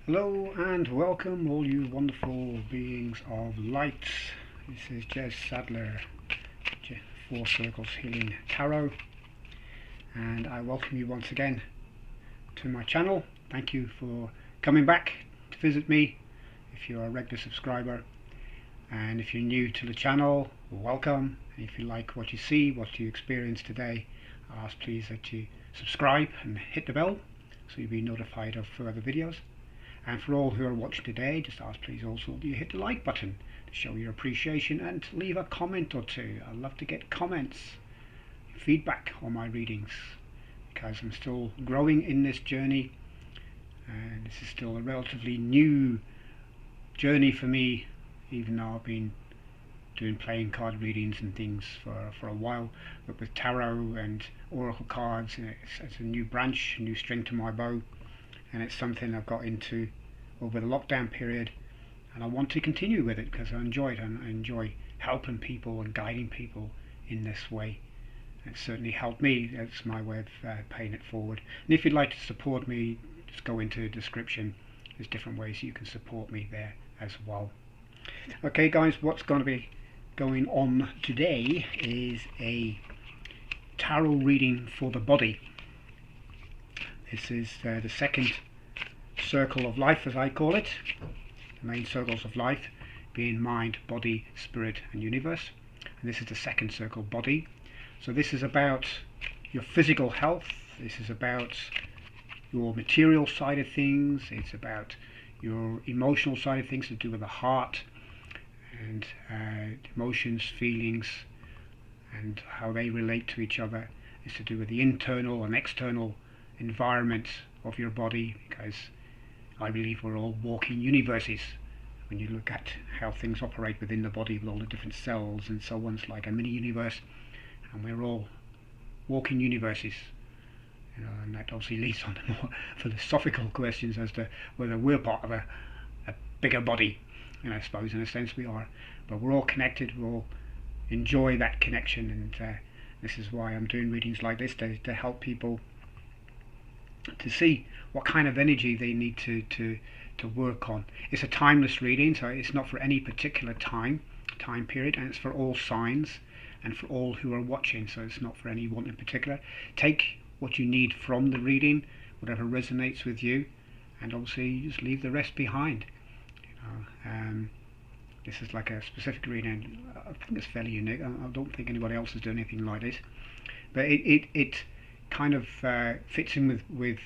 Hello and welcome all you wonderful beings of light. This is Jez Sadler, Four Circles Healing Tarot, and I welcome you once again to my channel. Thank you for coming back to visit me if you're a regular subscriber, and if you're new to the channel, welcome. And if you like what you see, what you experience today, I ask please that you subscribe and hit the bell so you'll be notified of further videos. And for all who are watching today, just ask please also that you hit the like button to show your appreciation and leave a comment or two. I love to get comments, feedback on my readings, because I'm still growing in this journey, and this is still a relatively new journey for me, even though I've been doing playing card readings and things for a while. But with tarot and oracle cards, it's a new branch, a new string to my bow, and it's something I've got into over the lockdown period, and I want to continue with it because I enjoy it, and I enjoy helping people and guiding people in this way. It's certainly helped me. That's my way of paying it forward. And if you'd like to support me, just go into the description. There's different ways you can support me there as well. Okay guys, what's going to be going on today is a tarot reading for the body. This is the second circle of life, as I call it. The main circles of life being mind, body, spirit and universe. And this is the second circle, body. So this is about your physical health. This is about your material side of things. It's about your emotional side of things, to do with the heart and emotions, feelings and how they relate to each other. It's to do with the internal and external environment of your body, because I believe we're all walking universes. When you look at how things operate within the body with all the different cells and so on, it's like a mini universe, and we're all walking universes. And that obviously leads on to more philosophical questions as to whether we're part of a bigger body. I suppose in a sense we are, but we're all connected. We all enjoy that connection, and this is why I'm doing readings like this, to help people to see what kind of energy they need to work on. It's a timeless reading, so it's not for any particular time period, and it's for all signs and for all who are watching, so it's not for any one in particular. Take what you need from the reading, whatever resonates with you, and obviously just leave the rest behind. This is like a specific reading. I think it's fairly unique. I don't think anybody else is doing anything like this, but it kind of fits in with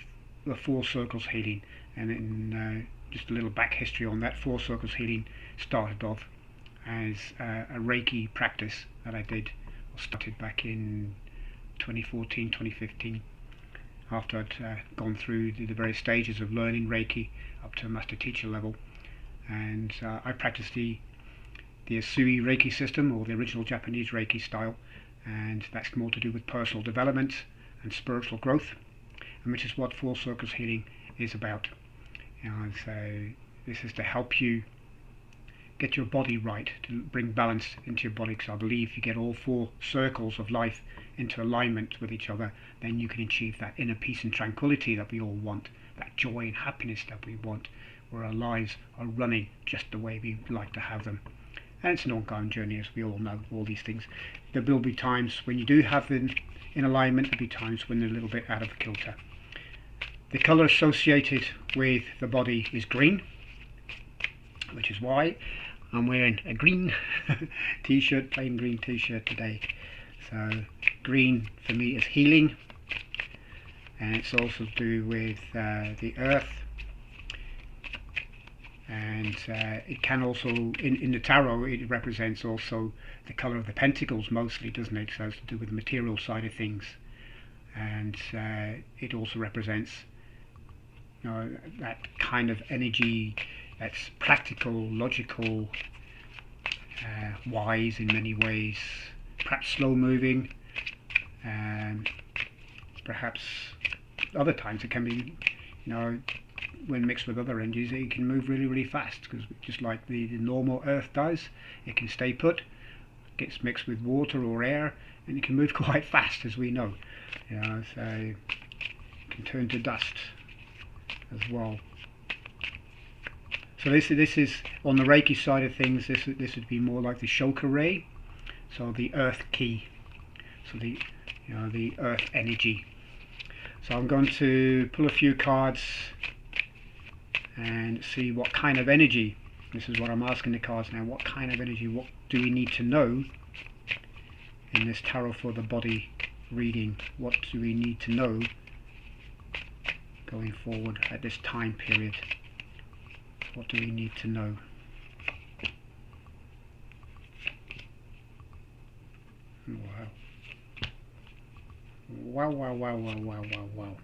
the Four Circles healing. And in just a little back history on that, Four Circles healing started off as a Reiki practice that I did, or started back in 2014, 2015, after I'd gone through the various stages of learning Reiki up to a master teacher level. And I practiced the Usui Reiki system, or the original Japanese Reiki style, and that's more to do with personal development and spiritual growth, and which is what Four Circles healing is about. So this is to help you get your body right, to bring balance into your body, because I believe if you get all four circles of life into alignment with each other, then you can achieve that inner peace and tranquility that we all want, that joy and happiness that we want, where our lives are running just the way we like to have them. And it's an ongoing journey, as we all know, all these things. There will be times when you do have them in alignment, there'll be times when they're a little bit out of kilter. The colour associated with the body is green, which is why I'm wearing a green t-shirt, plain green t-shirt today. So green for me is healing, and it's also to do with the earth. And it can also, in the tarot, it represents also the colour of the pentacles mostly, doesn't it? So it's to do with the material side of things. And it also represents, that kind of energy that's practical, logical, wise in many ways, perhaps slow moving, and perhaps other times it can be, when mixed with other energies, it can move really, really fast, because just like the normal earth does, it can stay put, gets mixed with water or air, and it can move quite fast, as we know. So it can turn to dust as well. So this is on the Reiki side of things. This would be more like the Shoka Ray, so the Earth Key, so the the Earth energy. So I'm going to pull a few cards and see what kind of energy. This is what I'm asking the cards now. What kind of energy? What do we need to know in this tarot for the body reading? What do we need to know going forward at this time period? What do we need to know? Wow. Wow, wow, wow, wow, wow, wow, wow.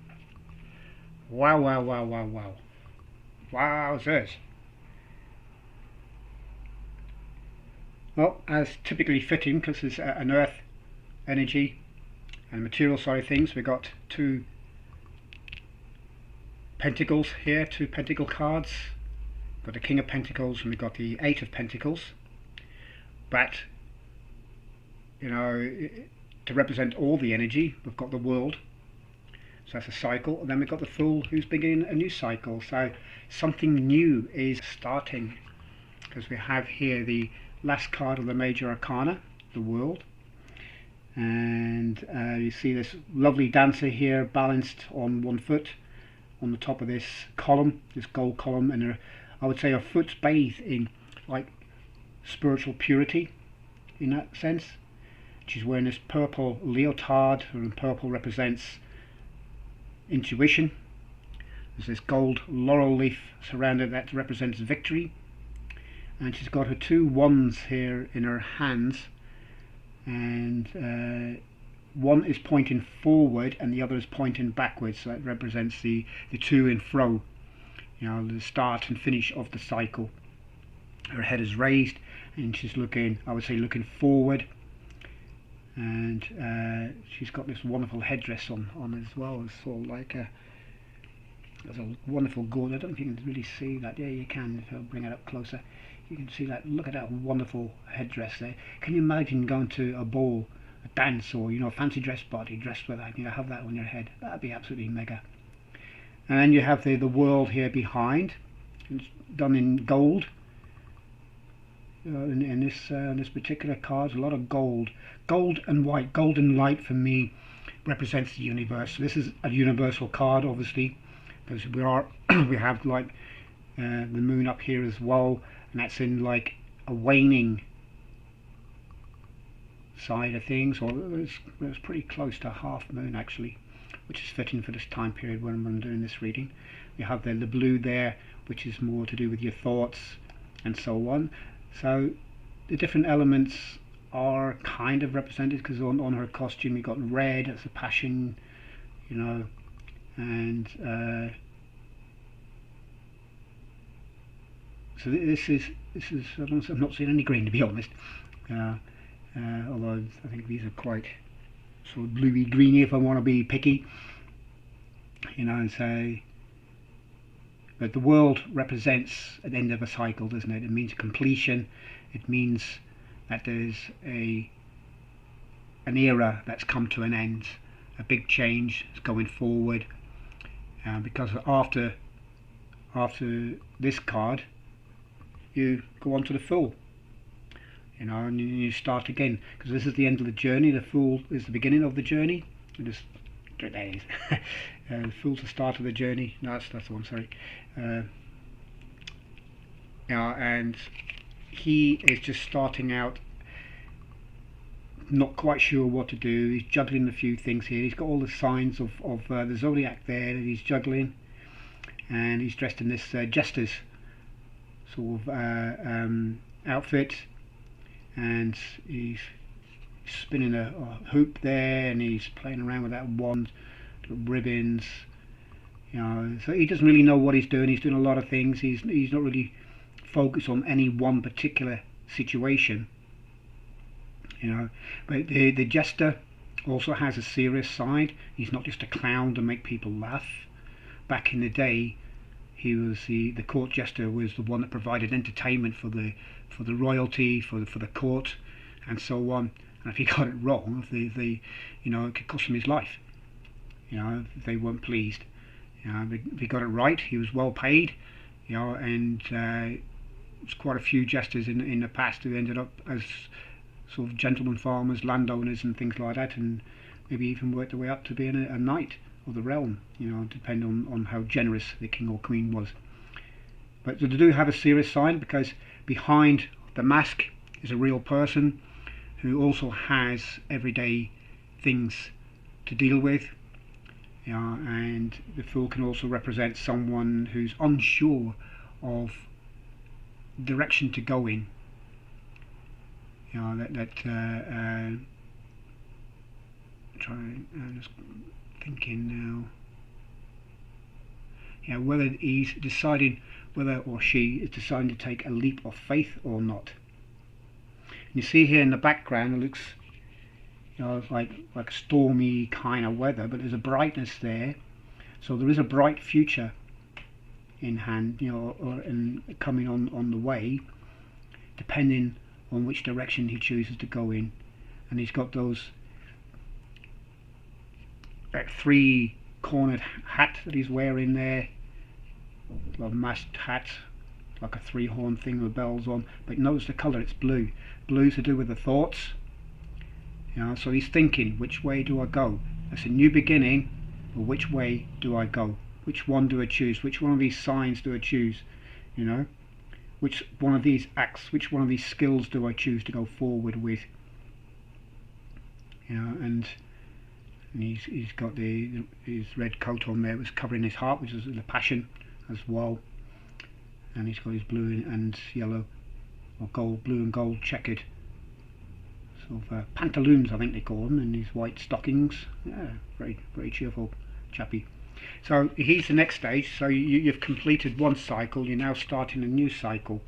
Wow, wow, wow, wow, wow. Wowzers. Well, as typically fitting, because it's an earth energy and material side of things, we've got two pentacles here, two pentacle cards. We've got the King of Pentacles and we've got the Eight of Pentacles. But, you know, to represent all the energy, we've got the World. So that's a cycle. And then we've got the Fool, who's beginning a new cycle. So something new is starting. Because we have here the last card of the Major Arcana, the World. And you see this lovely dancer here balanced on one foot on the top of this column, this gold column, and I would say her foot's bathed in like spiritual purity in that sense. She's wearing this purple leotard, and purple represents intuition. There's this gold laurel leaf surrounded that represents victory, and she's got her two wands here in her hands, and one is pointing forward and the other is pointing backwards, so that represents the to and fro, you know, the start and finish of the cycle. Her head is raised and she's looking, I would say, looking forward, and she's got this wonderful headdress on as well. It's sort of like there's a wonderful gold. I don't know if you can really see that. Yeah, you can. If I'll bring it up closer, you can see that. Look at that wonderful headdress there. Can you imagine going to a ball, a dance, or a fancy dress party dressed with that? Have that on your head. That'd be absolutely mega. And then you have the World here behind. It's done in gold. In this particular card, a lot of gold and white. Gold and light for me represents the universe. So this is a universal card, obviously, because we have like the moon up here as well, and that's in like a waning side of things, or it's pretty close to half moon actually, which is fitting for this time period when I'm doing this reading. You have the blue there, which is more to do with your thoughts and so on. So the different elements are kind of represented, because on her costume you got red as a passion, and so this is I'm not seeing any green, to be honest, although I think these are quite sort of bluey greeny if I want to be picky, and say. But the World represents an end of a cycle, doesn't it? It means completion. It means that there's an era that's come to an end, a big change is going forward. Because after this card, you go on to the Fool, and you start again, because this is the end of the journey. The Fool is the beginning of the journey. Just there it is. The Fool's the start of the journey. No, that's the one. Sorry. And he is just starting out, not quite sure what to do. He's juggling a few things here. He's got all the signs of the zodiac there that he's juggling, and he's dressed in this jester's sort of outfit, and he's spinning a hoop there, and he's playing around with that wand, ribbons, so he doesn't really know what he's doing. He's doing a lot of things. He's not really focused on any one particular situation, but the jester also has a serious side. He's not just a clown to make people laugh. Back in the day, he was the court jester, was the one that provided entertainment for the royalty, for the court, and so on. And if he got it wrong, it could cost him his life. If they weren't pleased. If he got it right, he was well paid. and there's quite a few jesters in the past who ended up as sort of gentlemen farmers, landowners and things like that, and maybe even worked their way up to being a knight of the realm, depending on how generous the king or queen was. But they do have a serious side, because behind the mask is a real person who also has everyday things to deal with. And the Fool can also represent someone who's unsure of direction to go in. I'm just thinking now. Whether he's deciding, whether or she is deciding to take a leap of faith or not. And you see here in the background, it looks like stormy kind of weather, but there's a brightness there, so there is a bright future in hand, and coming on the way, depending on which direction he chooses to go in. And he's got those three cornered hat that he's wearing there, a masked hat, like a three-horn thing with bells on, but notice the colour, it's blue. Blue's to do with the thoughts. So he's thinking, which way do I go? That's a new beginning, or which way do I go? Which one do I choose? Which one of these signs do I choose? Which one of these acts, which one of these skills do I choose to go forward with? And he's got his red coat on there, was covering his heart, which is the passion as well. And he's got his blue and yellow, or gold, blue and gold checkered sort of pantaloons, I think they call them, and his white stockings. Yeah, very, very cheerful chappy. So he's the next stage. So you've completed one cycle, you're now starting a new cycle.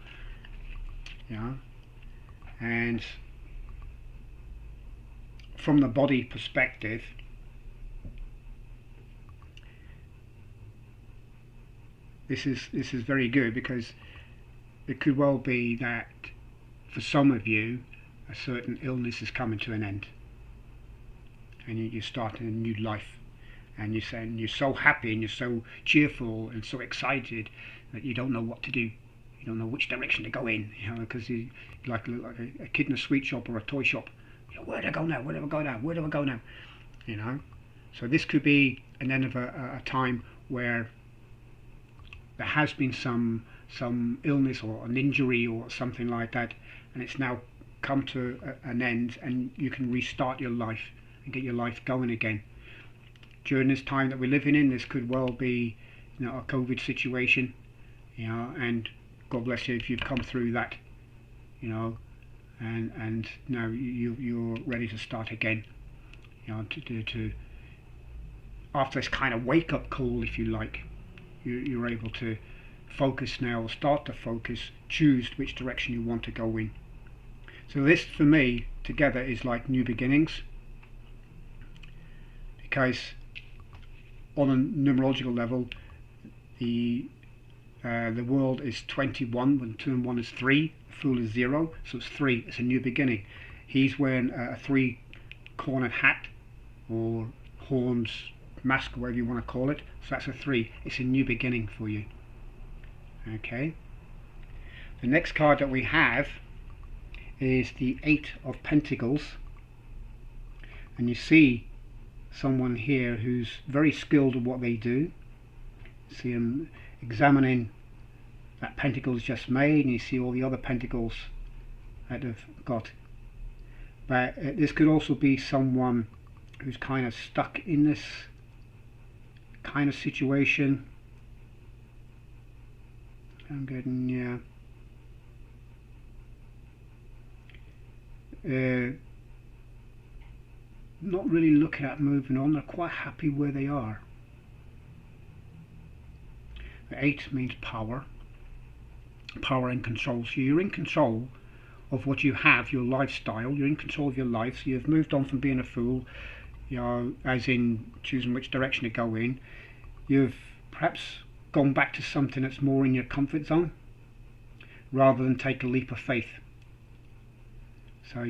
And from the body perspective, this is very good, because it could well be that for some of you a certain illness is coming to an end, and you're starting a new life, and you're so happy and you're so cheerful and so excited that you don't know what to do. You don't know which direction to go in, because you like a kid in a sweet shop or a toy shop. Where do I go now? Where do I go now? Where do I go now? So this could be an end of a time where there has been some illness or an injury or something like that, and it's now come to an end, and you can restart your life and get your life going again. During this time that we're living in, this could well be a COVID situation, and God bless you if you've come through that, and now you're ready to start again, to after this kind of wake up call, if you like, you're able to focus now, or start to focus, choose which direction you want to go in. So this, for me, together is like new beginnings, because on a numerological level, the world is 21, when 2 and 1 is 3, the Fool is 0, so it's 3, it's a new beginning. He's wearing a three-cornered hat, or horns, mask, whatever you want to call it, so that's a 3, it's a new beginning for you. Okay, the next card that we have is the 8 of Pentacles, and you see someone here who's very skilled at what they do. See him examining that pentacle's just made, and you see all the other pentacles that they've got. But this could also be someone who's kind of stuck in this kind of situation. I'm getting not really looking at moving on. They're quite happy where they are. The 8 means power and control. So you're in control of what you have, your lifestyle. You're in control of your life. So you've moved on from being a fool, as in choosing which direction to go in. You've perhaps gone back to something that's more in your comfort zone, rather than take a leap of faith. So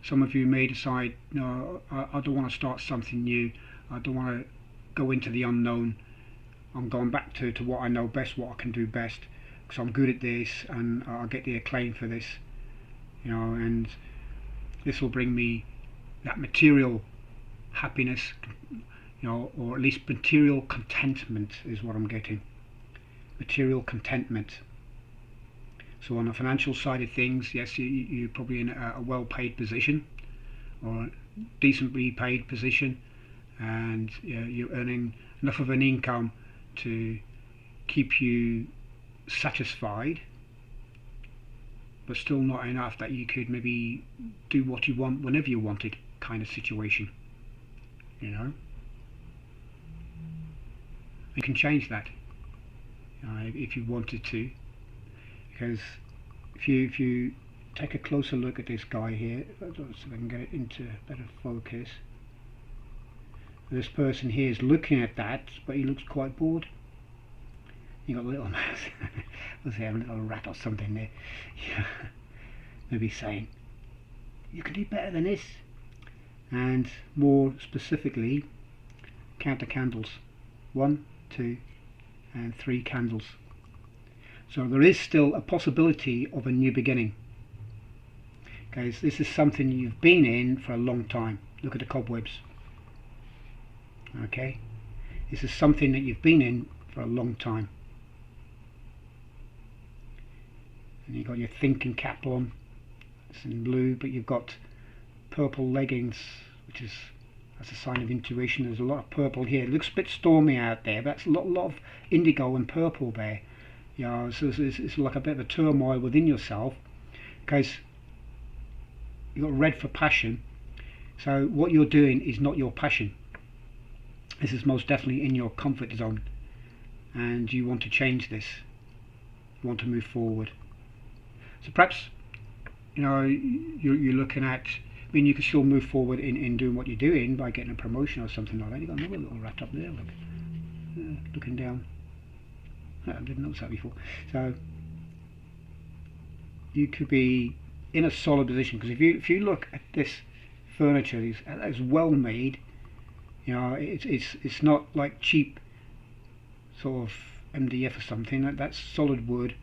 some of you may decide, no, I don't want to start something new. I don't want to go into the unknown. I'm going back to what I know best, what I can do best, because I'm good at this and I'll get the acclaim for this, and this will bring me that material happiness, or at least material contentment is what I'm getting. Material contentment. So on the financial side of things, yes, you're probably in a well-paid position or a decently paid position, and you're earning enough of an income to keep you satisfied, but still not enough that you could maybe do what you want whenever you wanted, kind of situation. You can change that if you wanted to, because if you take a closer look at this guy here, so I can get it into better focus. This person here is looking at that, but he looks quite bored. You got a little mouse, let's say, a little rat or something there. Yeah. Maybe saying, you can do better than this. And more specifically, count the candles. 1, 2, and 3 candles. So there is still a possibility of a new beginning. Guys, this is something you've been in for a long time. Look at the cobwebs. Okay, this is something that you've been in for a long time. And you've got your thinking cap on, it's in blue, but you've got purple leggings, which is, that's a sign of intuition. There's a lot of purple here. It looks a bit stormy out there, but that's a lot of indigo and purple there. So it's like a bit of a turmoil within yourself, because you've got red for passion. So what you're doing is not your passion. This is most definitely in your comfort zone, and you want to change this. You want to move forward. So perhaps you're looking at, I mean, you can still move forward in doing what you're doing by getting a promotion or something like that. You've got another little rat up there, look, looking down. I didn't notice that before. So you could be in a solid position, because if you look at this furniture, it's well made. It's not like cheap sort of MDF or something. That's solid wood.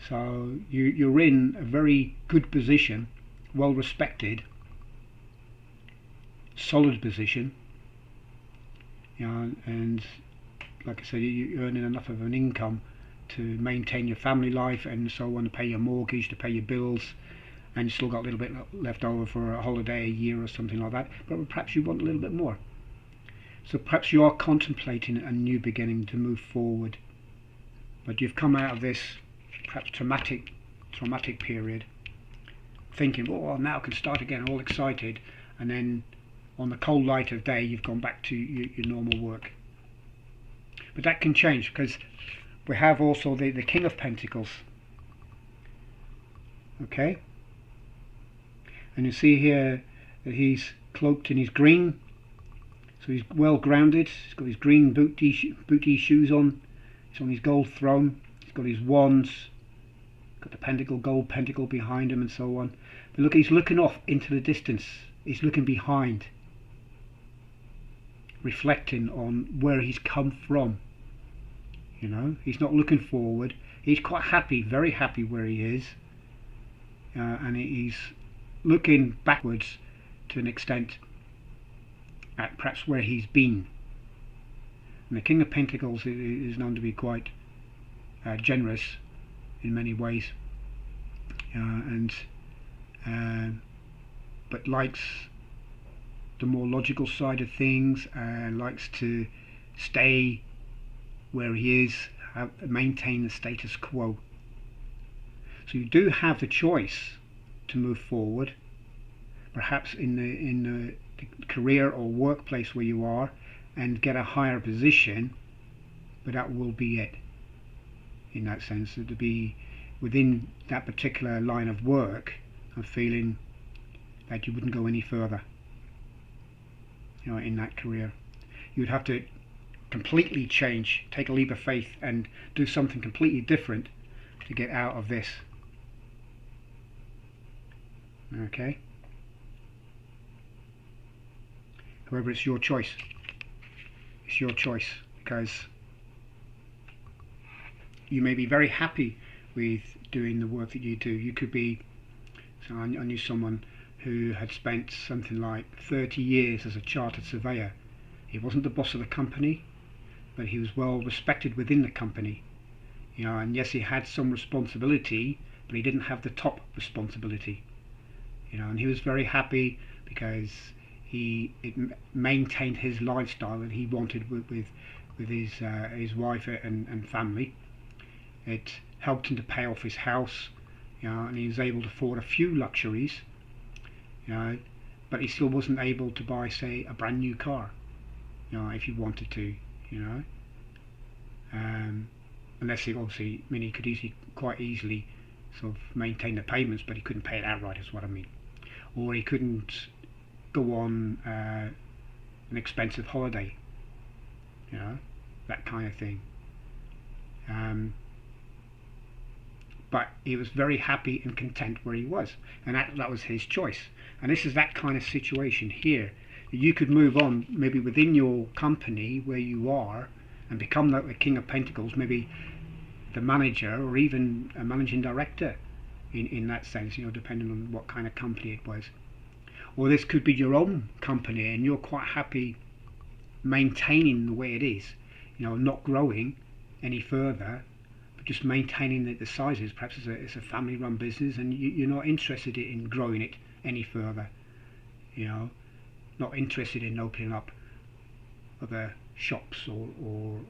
So you're in a very good position, well respected, solid position. And like I said, you're earning enough of an income to maintain your family life and so on, to pay your mortgage, to pay your bills, and you still got a little bit left over for a holiday, a year or something like that. But perhaps you want a little bit more. So perhaps you are contemplating a new beginning to move forward, but you've come out of this perhaps traumatic period, thinking, oh, well, now I can start again, all excited, and then on the cold light of day you've gone back to your normal work. But that can change, because we have also the King of Pentacles. Okay, and you see here that he's cloaked in his green. So he's well grounded. He's got his green booty shoes on. He's on his gold throne. He's got his wands. Got the pentacle, gold pentacle behind him, and so on. But look, he's looking off into the distance. He's looking behind, reflecting on where he's come from. He's not looking forward. He's quite happy, very happy where he is, and he's looking backwards to an extent at perhaps where he's been. And the King of Pentacles is known to be quite generous in many ways, but likes the more logical side of things, likes to stay where he is, maintain the status quo. So you do have the choice to move forward, perhaps in the career or workplace where you are, and get a higher position, but that will be it. In that sense, to be within that particular line of work, I'm feeling that you wouldn't go any further, in that career. You would have to completely change, take a leap of faith and do something completely different to get out of this. Okay? However, it's your choice. It's your choice, because you may be very happy with doing the work that you do. You could be, so I knew someone who had spent something like 30 years as a chartered surveyor. He wasn't the boss of the company, but he was well respected within the company. And yes, he had some responsibility, but he didn't have the top responsibility. And he was very happy because it maintained his lifestyle that he wanted with his wife and family. It helped him to pay off his house, and he was able to afford a few luxuries, but he still wasn't able to buy, say, a brand new car, if he wanted to, unless he obviously, he could quite easily sort of maintain the payments, but he couldn't pay it outright, is what I mean. Or he couldn't go on an expensive holiday, that kind of thing. But he was very happy and content where he was, and that was his choice. And this is that kind of situation here. You could move on maybe within your company where you are and become like the King of Pentacles, maybe the manager or even a managing director in that sense, depending on what kind of company it was. Or this could be your own company and you're quite happy maintaining the way it is, not growing any further, but just maintaining the sizes. Perhaps it's a family run business and you're not interested in growing it any further, not interested in opening up other shops or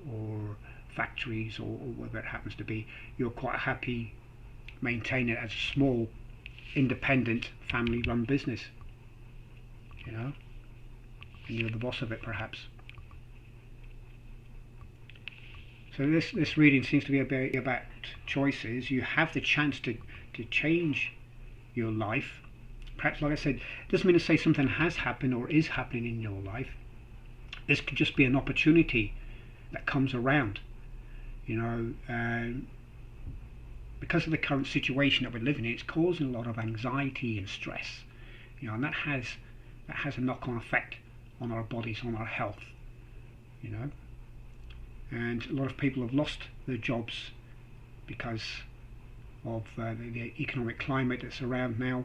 factories or whatever it happens to be. You're quite happy maintaining it as a small independent family run business, and you're the boss of it perhaps. So this reading seems to be about choices. You have the chance to change your life. Perhaps, like I said, it doesn't mean to say something has happened or is happening in your life. This could just be an opportunity that comes around, because of the current situation that we're living in. It's causing a lot of anxiety and stress, and that has a knock-on effect on our bodies, on our health, and a lot of people have lost their jobs because of the economic climate that's around now.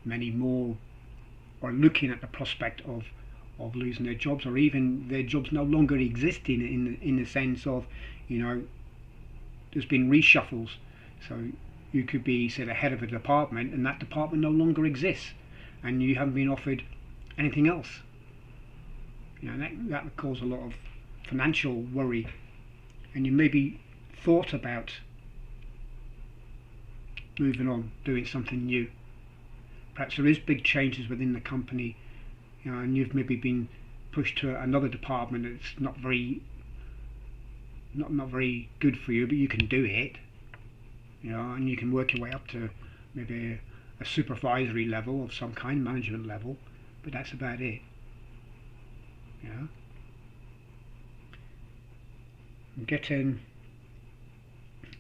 Many more are looking at the prospect of losing their jobs, or even their jobs no longer existing in the sense of, there's been reshuffles. So you could be, say, the head of a department and that department no longer exists and you haven't been offered anything else. That would cause a lot of financial worry, and you maybe thought about moving on, doing something new. Perhaps there is big changes within the company, and you've maybe been pushed to another department that's not very good for you, but you can do it, and you can work your way up to maybe a supervisory level of some kind, management level, but that's about it. I'm getting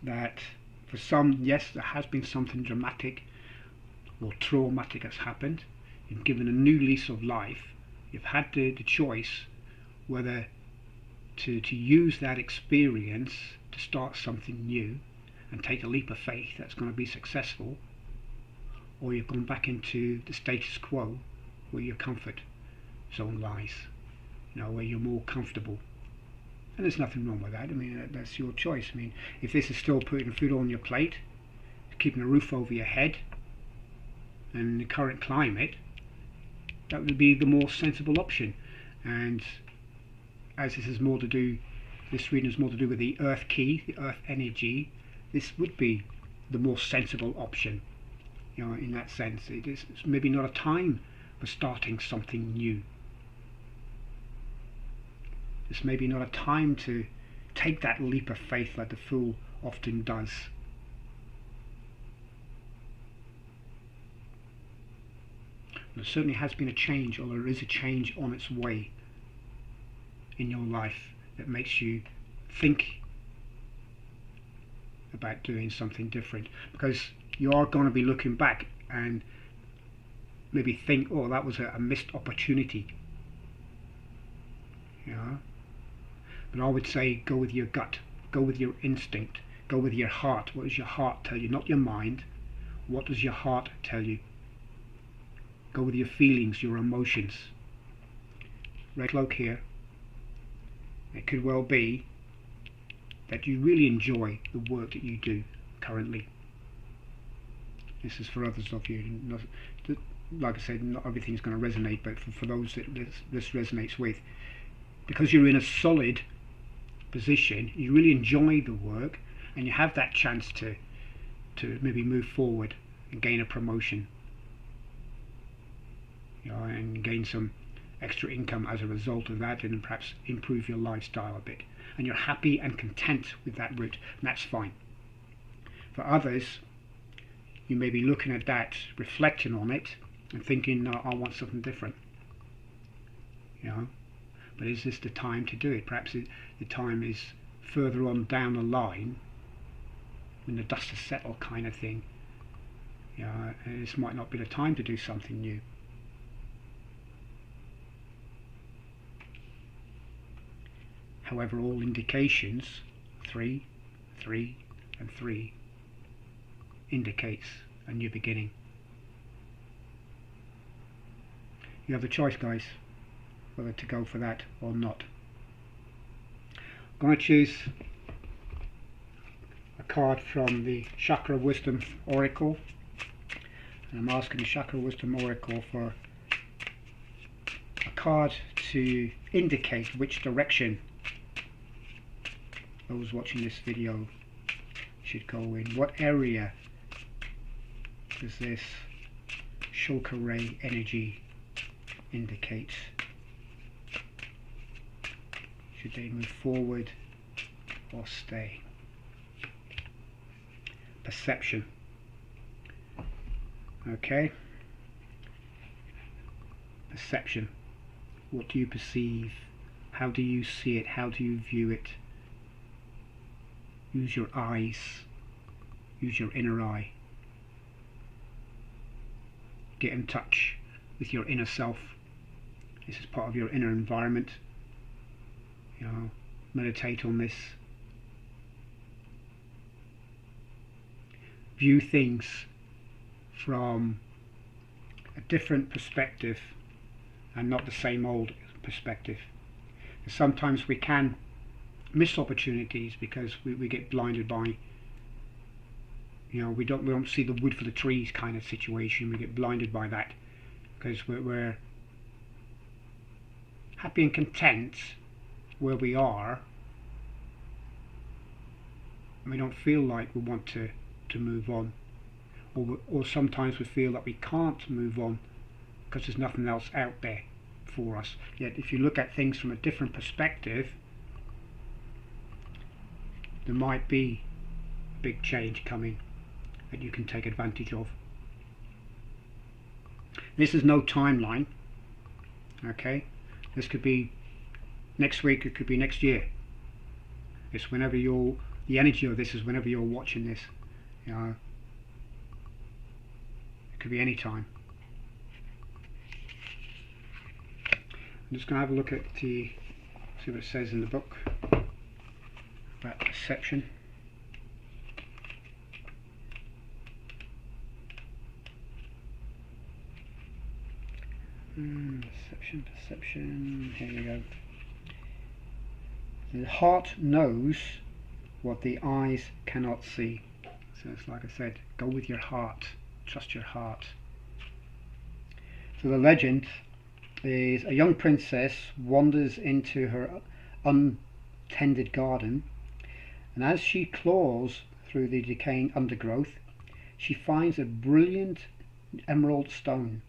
that for some, yes, there has been something dramatic or traumatic has happened. You've given a new lease of life. You've had the choice whether to use that experience to start something new and take a leap of faith that's going to be successful, or you've gone back into the status quo where your comfort zone lies, where you're more comfortable. And there's nothing wrong with that. That's your choice. If this is still putting food on your plate, keeping a roof over your head, and the current climate, that would be the more sensible option. And as this reading is more to do with the earth key, the earth energy, this would be the more sensible option, in that sense. It's maybe not a time for starting something new. It's maybe not a time to take that leap of faith like the fool often does. There certainly has been a change, or there is a change on its way in your life that makes you think about doing something different, because you are going to be looking back and maybe think, oh, that was a missed opportunity. But I would say go with your gut, go with your instinct, Go with your heart. What does your heart tell you? Not your mind. What does your heart tell you? Go with your feelings, your emotions. Red cloak here. It could well be that you really enjoy the work that you do currently. This is for others of you. Like I said, not everything's going to resonate, but for those that this resonates with, because you're in a solid position, you really enjoy the work, and you have that chance to maybe move forward and gain a promotion, and gain some extra income as a result of that, and perhaps improve your lifestyle a bit, and you're happy and content with that route, and that's fine. For others, you may be looking at that, reflecting on it, and thinking, no, I want something different. But is this the time to do it? Perhaps the time is further on down the line, when the dust has settled, kind of thing. And this might not be the time to do something new. However, all indications, 3, 3, and 3, indicates a new beginning. You have the choice, guys, whether to go for that or not. I'm going to choose a card from the Chakra Wisdom Oracle, and I'm asking the Chakra Wisdom Oracle for a card to indicate which direction those watching this video should go in. What area does this Shulker Ray energy indicate? Should they move forward or stay? Perception. Okay. Perception. What do you perceive? How do you see it? How do you view it? Use your eyes. Use your inner eye. Get in touch with your inner self. This is part of your inner environment. Meditate on this. View things from a different perspective and not the same old perspective. And sometimes we can miss opportunities because we get blinded by, we don't see the wood for the trees kind of situation. We get blinded by that because we're happy and content where we are, and we don't feel like we want to move on, or sometimes we feel that we can't move on because there's nothing else out there for us. Yet if you look at things from a different perspective, there might be a big change coming that you can take advantage of. This is no timeline. Okay, this could be next week, it could be next year. It's whenever the energy of this is whenever you're watching this. It could be any time. I'm just going to have a look at see what it says in the book about perception. Perception. Here we go. The heart knows what the eyes cannot see. So it's like I said, go with your heart. Trust your heart. So the legend is a young princess wanders into her untended garden, and as she claws through the decaying undergrowth, she finds a brilliant emerald stone.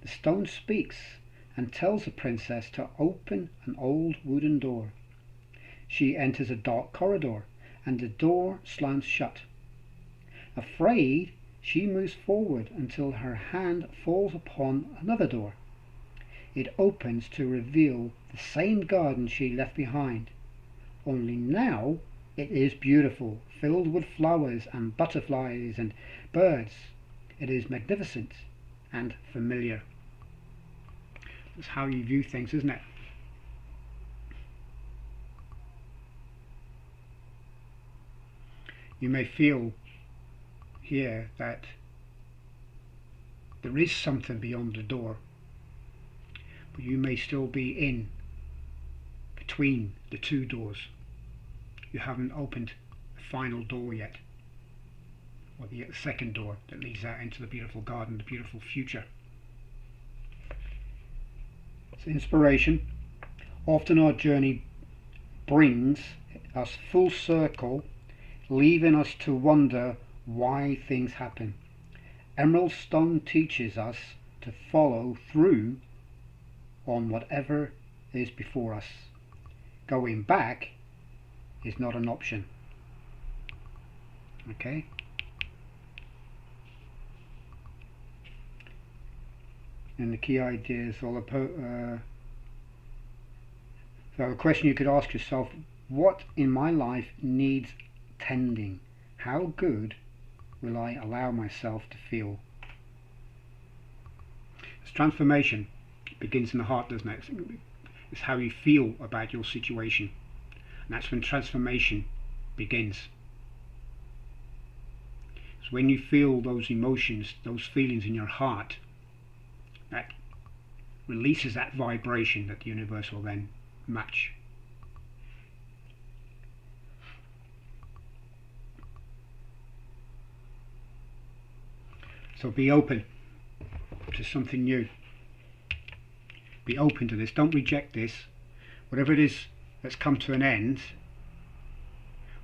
The stone speaks and tells the princess to open an old wooden door. She enters a dark corridor, and the door slams shut. Afraid, she moves forward until her hand falls upon another door. It opens to reveal the same garden she left behind, only now it is beautiful, filled with flowers and butterflies and birds. It is magnificent and familiar. That's how you view things, isn't it? you may feel here that there is something beyond the door, but you may still be in between the two doors. You haven't opened the final door yet, or the second door that leads out into the beautiful garden, the beautiful future. It's inspiration. Often our journey brings us full circle, leaving us to wonder why things happen. Emerald Stone teaches us to follow through on whatever is before us. Going back is not an option. Okay? And the key idea is all about so the question you could ask yourself, what in my life needs tending? How good will I allow myself to feel? This transformation begins in the heart, doesn't it? It's how you feel about your situation. And that's when transformation begins. It's when you feel those emotions, those feelings in your heart, that releases that vibration that the universe will then match. So be open to something new. Be open to this. Don't reject this. Whatever it is that's come to an end,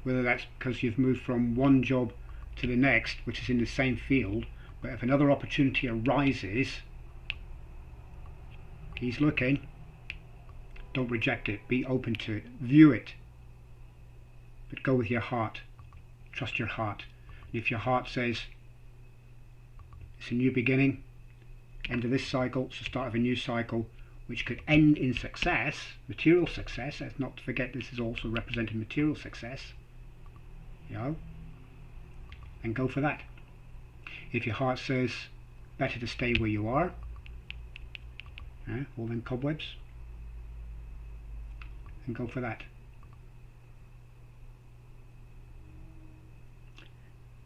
whether that's because you've moved from one job to the next, which is in the same field, but if another opportunity arises, he's looking. Don't reject it. Be open to it. View it. But go with your heart. Trust your heart. And if your heart says it's a new beginning, end of this cycle, it's the start of a new cycle, which could end in success, material success. Let's not forget this is also representing material success. You know, and go for that. If your heart says better to stay where you are, all them cobwebs, and go for that.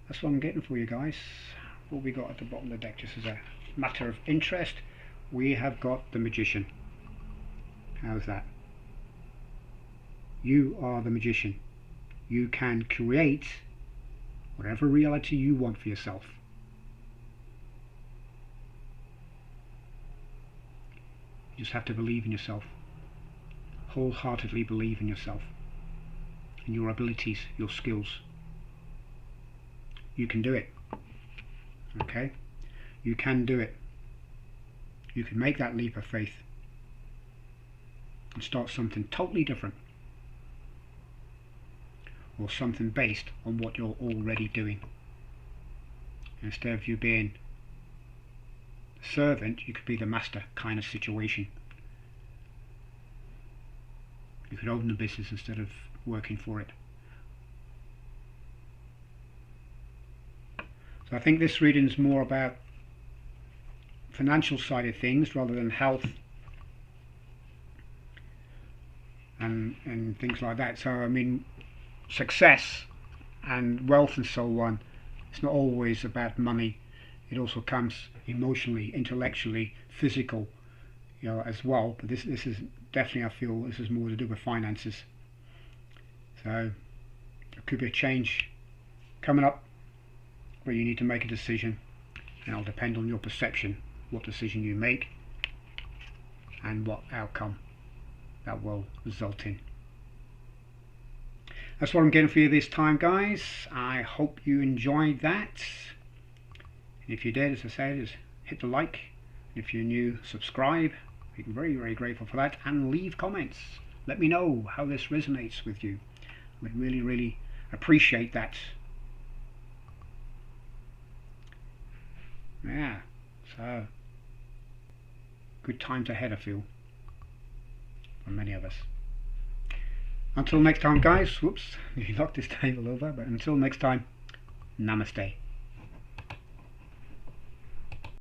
That's what I'm getting for you guys. What we got at the bottom of the deck, just as a matter of interest, we have got the Magician. How's that? You are the magician. You can create whatever reality you want for yourself. You just have to believe in yourself. Wholeheartedly believe in yourself and your abilities, your skills. You can do it. Okay? You can do it. You can make that leap of faith and start something totally different, or something based on what you're already doing. Instead of you being the servant, you could be the master kind of situation. You could own the business instead of working for it. So I think this reading is more about financial side of things rather than health and things like that. So I mean, success and wealth and so on, it's not always about money. It also comes emotionally, intellectually, physical, you know, as well. But this is definitely, I feel this is more to do with finances. So there could be a change coming up where you need to make a decision, and it'll depend on your perception what decision you make and what outcome that will result in. That's what I'm getting for you this time, guys. I hope you enjoyed that. And if you did, as I said, just hit the like. If you're new, subscribe. I'm very, very grateful for that. And leave comments. Let me know how this resonates with you. I would really, really appreciate that. Yeah, so good times ahead, I feel, for many of us. Until next time, guys. Whoops, you knocked this table over. But until next time, Namaste.